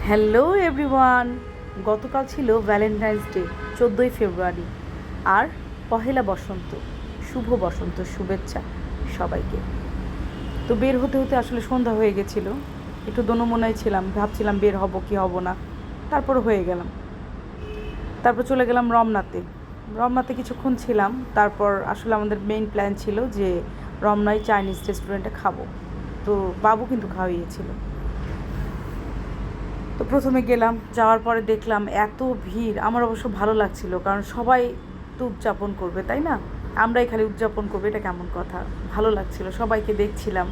Hello everyone, গতকাল ছিল Valentine's day 14ই ফেব্রুয়ারি আর পহেলা বসন্ত। শুভ বসন্ত শুভেচ্ছা সবাইকে। তো বের হতে হতে আসলে সন্ধ্যা হয়ে গেছিলো, একটু দোনোমনায় ছিলাম, ভাবছিলাম বের হব কি হব না, তারপর হয়ে গেলাম। তারপর চলে গেলাম রমনাতে কিছুক্ষণ ছিলাম। তারপর আসলে আমাদের মেইন প্ল্যান ছিল যে রমনায় চাইনিজ রেস্টুরেন্টে খাবো, তো বাবু কিন্তু খাওয়িয়েছিল। তো প্রথমে গেলাম, যাওয়ার পরে দেখলাম এত ভিড়। আমার অবশ্য ভালো লাগছিল, কারণ সবাই তো উদযাপন করবে, তাই না? আমরাই খালি উদযাপন করবো, এটা কেমন কথা? ভালো লাগছিল, সবাইকে দেখছিলাম।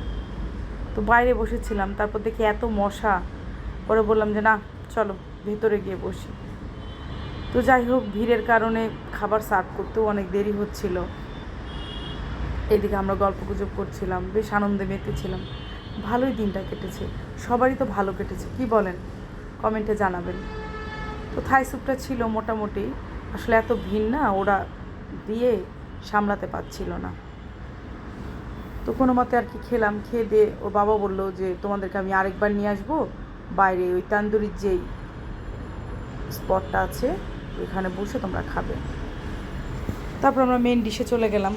তো বাইরে বসেছিলাম, তারপর দেখি এত মশা, পরে বললাম যে না, চলো ভেতরে গিয়ে বসি। তো যাই হোক, ভিড়ের কারণে খাবার সার্ভ করতেও অনেক দেরি হচ্ছিল। এদিকে আমরা গল্পগুজব করছিলাম, বেশ আনন্দে মেতেছিলাম। ভালোই দিনটা কেটেছে, সবারই তো ভালো কেটেছে, কি বলেন? কমেন্টে জানাবেন। তো থাই স্যুপটা ছিল মোটামুটি, আসলে এত ভিড় না, ওরা দিয়ে সামলাতে পারছিল না। তো কোনো মতে আর কি খেলাম। খেয়ে দিয়ে ওর বাবা বললো যে তোমাদেরকে আমি আরেকবার নিয়ে আসবো, বাইরে ওই তান্দুরির যেই স্পটটা আছে ওইখানে বসে তোমরা খাবে। তারপর আমরা মেন ডিশে চলে গেলাম,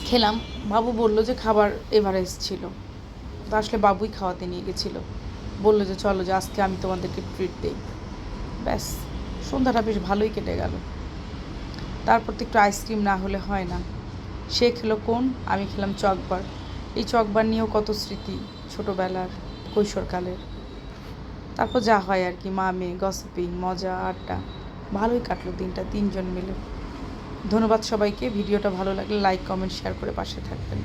খেলাম। বাবু বললো যে খাবার এভারেস্ট ছিল, তো আসলে বাবুই খাওয়াতে নিয়ে গেছিলো। বললো যে চলো, যে আজকে আমি তোমাদেরকে ট্রিট দিই। ব্যাস, সন্ধ্যাটা বেশ ভালোই কেটে গেল। তারপর তো একটু আইসক্রিম না হলে হয় না। সে খেলো কোন, আমি খেলাম চকবার। এই চকবার নিয়েও কত স্মৃতি ছোটোবেলার, কৈশোরকালের। তারপর যা হয় আর কি, মা মেয়ে গসিপিং, মজা আড্ডা, ভালোই কাটলো দিনটা তিনজন মিলে। ধন্যবাদ সবাইকে। ভিডিওটা ভালো লাগলে লাইক কমেন্ট শেয়ার করে পাশে থাকবেন।